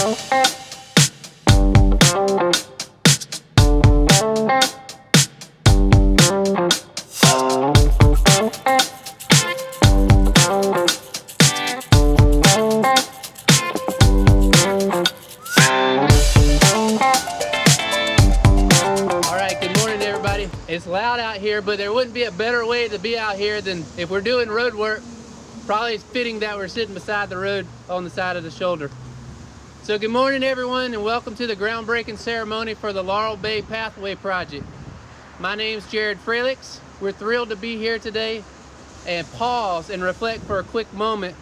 It's loud out here, but there wouldn't be a better way to be out here than if we're doing road work. Probably it's fitting that we're sitting beside the road on the side of the shoulder. So good morning everyone, and welcome to the groundbreaking ceremony for the Laurel Bay Pathway Project. My name's Jared Fralix. We're thrilled to be here today and pause and reflect for a quick moment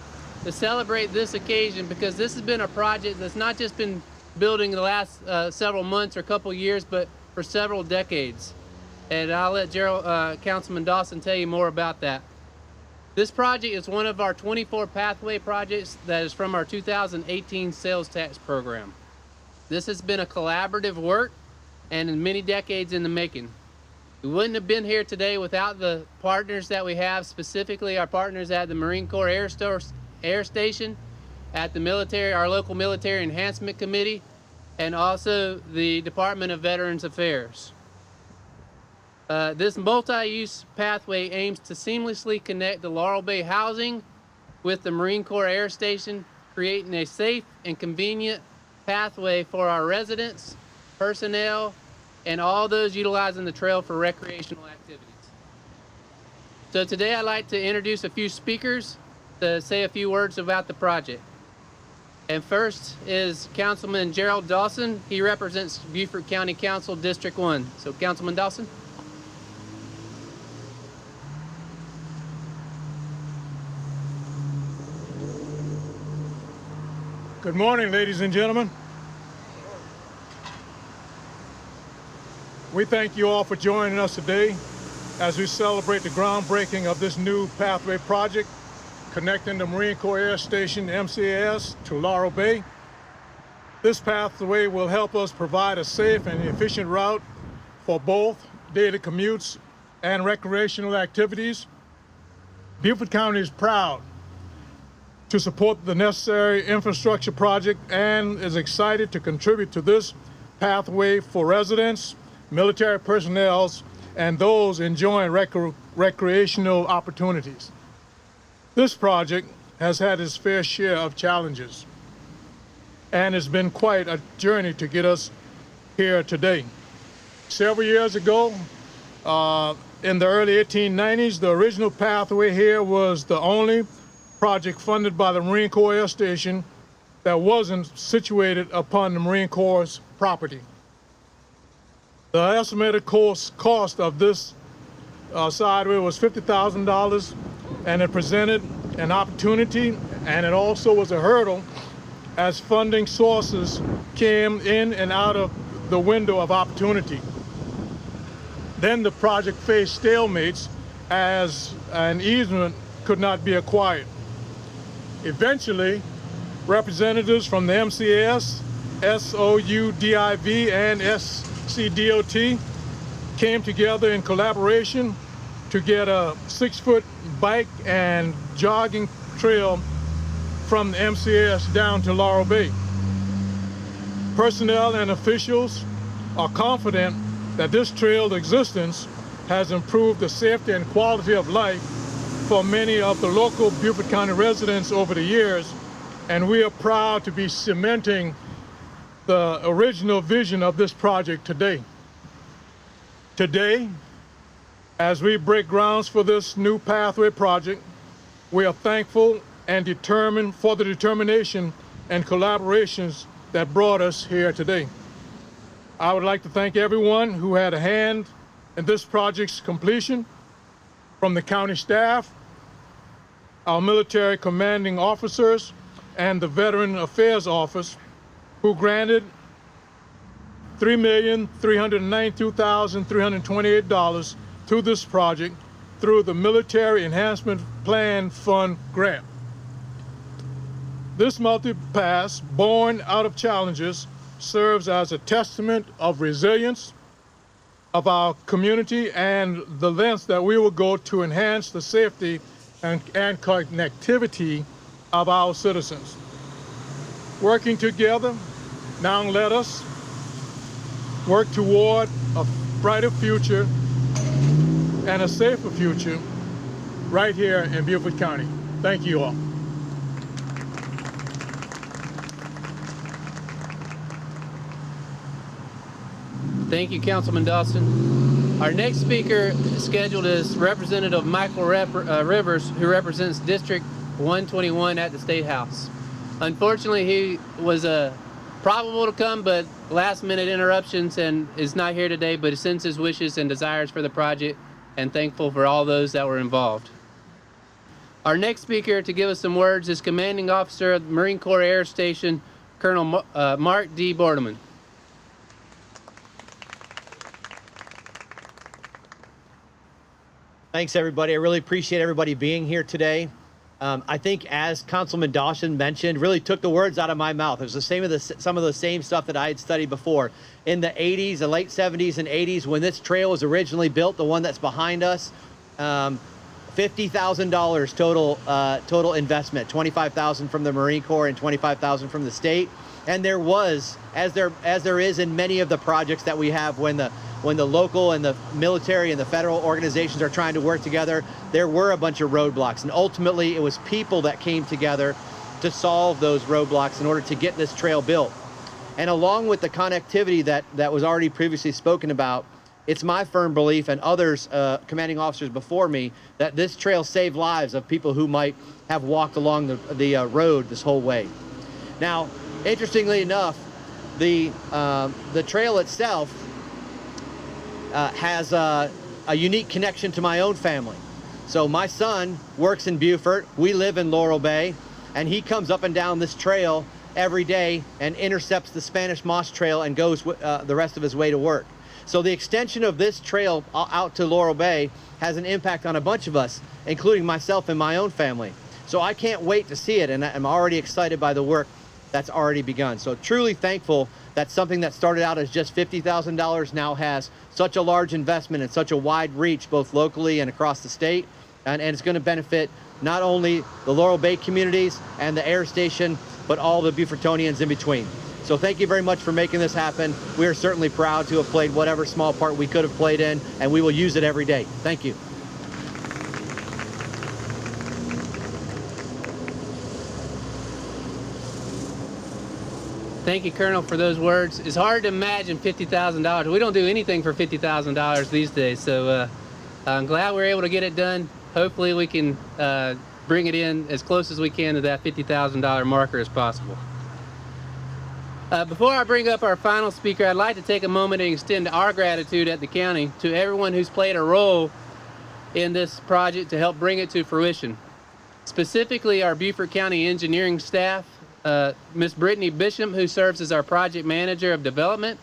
to celebrate this occasion, because this has been a project that's not just been building the last several months or couple years, but for several decades. And I'll let Councilman Dawson tell you more about that. This project is one of our 24 pathway projects that is from our 2018 sales tax program. This has been a collaborative work and in many decades in the making. We wouldn't have been here today without the partners that we have, specifically our partners at the Marine Corps Air Station, at the military, our local Military Enhancement Committee, and also the Department of Veterans Affairs. This multi-use pathway aims to seamlessly connect the Laurel Bay housing with the Marine Corps Air Station, creating a safe and convenient pathway for our residents, personnel, and all those utilizing the trail for recreational activities. So today I'd like to introduce a few speakers to say a few words about the project. And first is Councilman Gerald Dawson. He represents Beaufort County Council District 1. So Councilman Dawson. Good morning, ladies and gentlemen. We thank you all for joining us today as we celebrate the groundbreaking of this new pathway project connecting the Marine Corps Air Station, MCAS, to Laurel Bay. This pathway will help us provide a safe and efficient route for both daily commutes and recreational activities. Beaufort County is proud to support the necessary infrastructure project and is excited to contribute to this pathway for residents, military personnel, and those enjoying recreational opportunities. This project has had its fair share of challenges, and it's been quite a journey to get us here today. Several years ago, in the early 1890s, the original pathway here was the only project funded by the Marine Corps Air Station that wasn't situated upon the Marine Corps' property. The estimated cost of this sideway was $50,000, and it presented an opportunity, and it also was a hurdle as funding sources came in and out of the window of opportunity. Then the project faced stalemates as an easement could not be acquired. Eventually, representatives from the MCAS, SOUDIV, and SCDOT came together in collaboration to get a 6-foot bike and jogging trail from the MCAS down to Laurel Bay. Personnel and officials are confident that this trail's existence has improved the safety and quality of life for many of the local Beaufort County residents over the years, and we are proud to be cementing the original vision of this project today. Today, as we break grounds for this new pathway project, we are thankful and determined for the determination and collaborations that brought us here today. I would like to thank everyone who had a hand in this project's completion, from the county staff, our military commanding officers, and the Veteran Affairs Office, who granted $3,392,328 to this project through the Military Enhancement Plan Fund grant. This multi-pass, born out of challenges, serves as a testament of resilience of our community and the lengths that we will go to enhance the safety and connectivity of our citizens. Working together, Now let us work toward a brighter future and a safer future right here in Beaufort County. Thank you all. Thank you, Councilman Dawson. Our next speaker scheduled is Representative Michael Rivers, who represents District 121 at the State House. Unfortunately, he was probable to come, but last-minute interruptions and is not here today, but sends his wishes and desires for the project and thankful for all those that were involved. Our next speaker to give us some words is Commanding Officer of the Marine Corps Air Station, Colonel Mark D. Bordeman. Thanks, everybody. I really appreciate everybody being here today. I think, as Councilman Dawson mentioned, really took the words out of my mouth. It was the same some of the same stuff that I had studied before. In the 80s, the late 70s and 80s, when this trail was originally built, the one that's behind us, $50,000 total investment, $25,000 from the Marine Corps and $25,000 from the state. And there was, as there is in many of the projects that we have, when the local and the military and the federal organizations are trying to work together, there were a bunch of roadblocks. And ultimately, it was people that came together to solve those roadblocks in order to get this trail built. And along with the connectivity that was already previously spoken about, it's my firm belief, and others, commanding officers before me, that this trail saved lives of people who might have walked along the road this whole way. Now, interestingly enough, the trail itself has a unique connection to my own family. So my son works in Beaufort, we live in Laurel Bay, and he comes up and down this trail every day and intercepts the Spanish Moss Trail and goes the rest of his way to work. So the extension of this trail out to Laurel Bay has an impact on a bunch of us, including myself and my own family. So I can't wait to see it, and I'm already excited by the work that's already begun. So truly thankful that something that started out as just $50,000 now has such a large investment and such a wide reach, both locally and across the state. And it's going to benefit not only the Laurel Bay communities and the air station, but all the Beaufortonians in between. So thank you very much for making this happen. We are certainly proud to have played whatever small part we could have played in, and we will use it every day. Thank you. Thank you, Colonel, for those words. It's hard to imagine $50,000. We don't do anything for $50,000 these days, so I'm glad we're able to get it done. Hopefully we can bring it in as close as we can to that $50,000 marker as possible. Before I bring up our final speaker, I'd like to take a moment and extend our gratitude at the county to everyone who's played a role in this project to help bring it to fruition. Specifically, our Beaufort County engineering staff, Ms. Brittany Bishop, who serves as our project manager of development,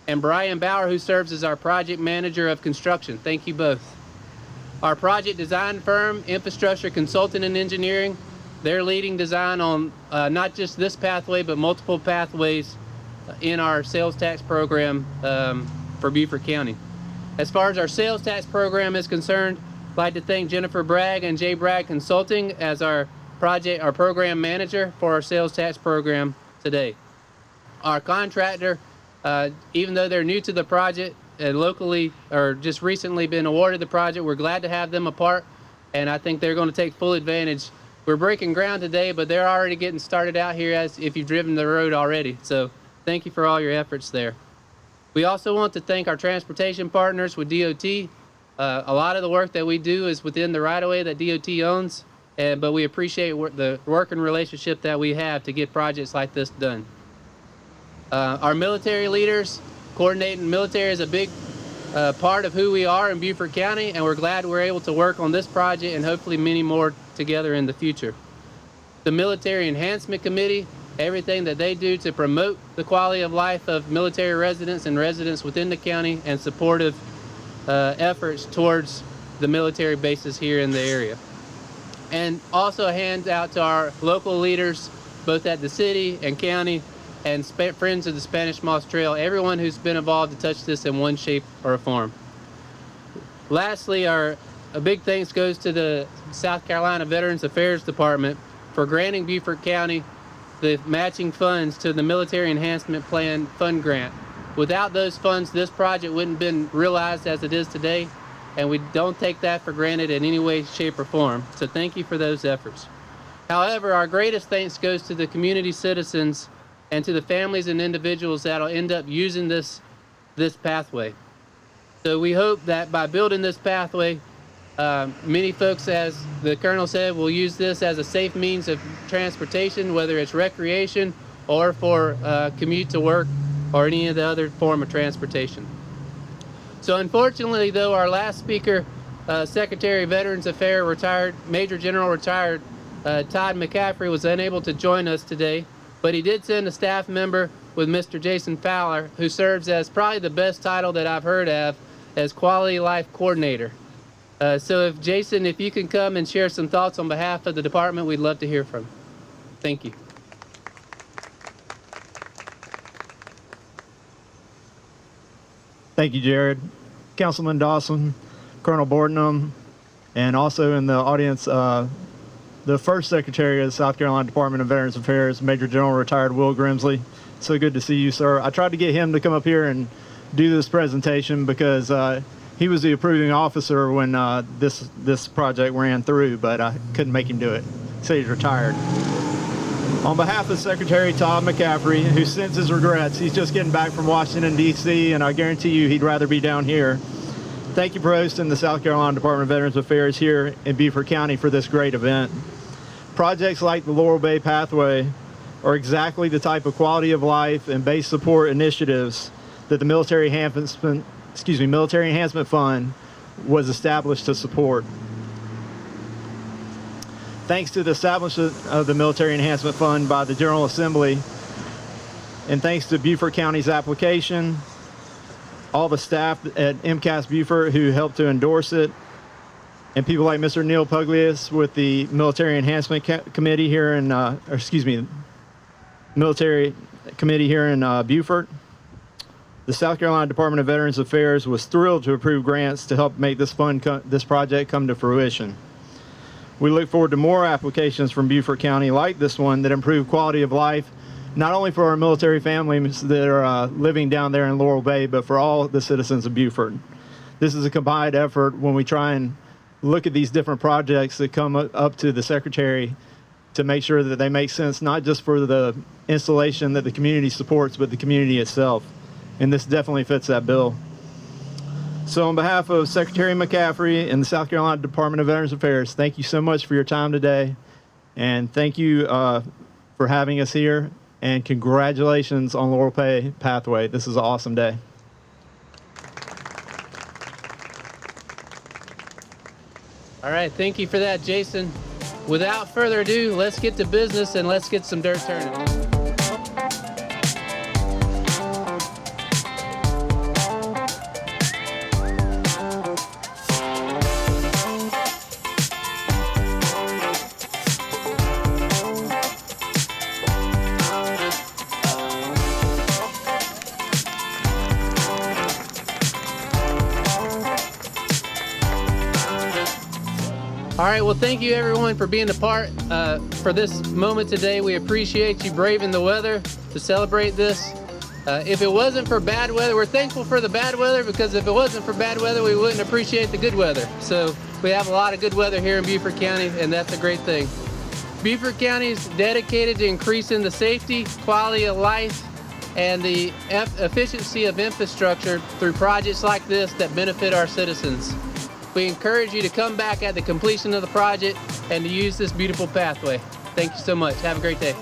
and Brian Bauer, who serves as our project manager of construction. Thank you both. Our project design firm, Infrastructure Consulting and Engineering, they're leading design on not just this pathway, but multiple pathways in our sales tax program for Beaufort County. As far as our sales tax program is concerned, I'd like to thank Jennifer Bragg and Jay Bragg Consulting as our program manager for our sales tax program today. Our contractor, even though they're new to the project and locally or just recently been awarded the project, we're glad to have them a part, and I think they're going to take full advantage. We're breaking ground today, but they're already getting started out here as if you've driven the road already. So thank you for all your efforts there. We also want to thank our transportation partners with DOT. A lot of the work that we do is within the right-of-way that DOT owns, but we appreciate the working relationship that we have to get projects like this done. Our military leaders, coordinating military is a big part of who we are in Beaufort County, and we're glad we're able to work on this project and hopefully many more together in the future. The Military Enhancement Committee, everything that they do to promote the quality of life of military residents and residents within the county, and supportive efforts towards the military bases here in the area. And also a hand out to our local leaders, both at the city and county, and friends of the Spanish Moss Trail, everyone who's been involved to touch this in one shape or form. Lastly, a big thanks goes to the South Carolina Veterans Affairs Department for granting Beaufort County the matching funds to the Military Enhancement Plan Fund Grant. Without those funds, this project wouldn't have been realized as it is today, and we don't take that for granted in any way, shape, or form. So thank you for those efforts. However, our greatest thanks goes to the community citizens and to the families and individuals that'll end up using this pathway. So we hope that by building this pathway, many folks, as the Colonel said, will use this as a safe means of transportation, whether it's recreation or for commute to work or any of the other form of transportation. So unfortunately, though, our last speaker, Secretary of Veterans Affairs, retired, Major General retired Todd McCaffrey, was unable to join us today, but he did send a staff member with Mr. Jason Fowler, who serves as probably the best title that I've heard of as Quality Life Coordinator. So if Jason, if you can come and share some thoughts on behalf of the department, we'd love to hear from you. Thank you. Thank you, Jared. Councilman Dawson, Colonel Bordenham, and also in the audience, the first Secretary of the South Carolina Department of Veterans Affairs, Major General retired Will Grimsley. So good to see you, sir. I tried to get him to come up here and do this presentation because he was the approving officer when this project ran through, but I couldn't make him do it. So he's retired. On behalf of Secretary Todd McCaffrey, who sends his regrets, he's just getting back from Washington, D.C., and I guarantee you he'd rather be down here. Thank you for hosting the South Carolina Department of Veterans Affairs here in Beaufort County for this great event. Projects like the Laurel Bay Pathway are exactly the type of quality of life and base support initiatives that the Military Enhancement Fund was established to support. Thanks to the establishment of the Military Enhancement Fund by the General Assembly, and thanks to Beaufort County's application, all the staff at MCAS Beaufort who helped to endorse it, and people like Mr. Neil Puglias with the Military Enhancement Committee here in, Military Committee here in Beaufort, the South Carolina Department of Veterans Affairs was thrilled to approve grants to help make this project come to fruition. We look forward to more applications from Beaufort County like this one that improve quality of life, not only for our military families that are living down there in Laurel Bay, but for all the citizens of Beaufort. This is a combined effort when we try and look at these different projects that come up to the Secretary to make sure that they make sense, not just for the installation that the community supports, but the community itself. And this definitely fits that bill. So on behalf of Secretary McCaffrey and the South Carolina Department of Veterans Affairs, thank you so much for your time today. And thank you for having us here. And congratulations on Laurel Bay Pathway. This is an awesome day. All right, thank you for that, Jason. Without further ado, let's get to business and let's get some dirt turning. All right, well, thank you everyone for being a part for this moment today. We appreciate you braving the weather to celebrate this. If it wasn't for bad weather, we're thankful for the bad weather, because if it wasn't for bad weather, we wouldn't appreciate the good weather. So we have a lot of good weather here in Beaufort County, and that's a great thing. Beaufort County is dedicated to increasing the safety, quality of life, and the efficiency of infrastructure through projects like this that benefit our citizens. We encourage you to come back at the completion of the project and to use this beautiful pathway. Thank you so much. Have a great day.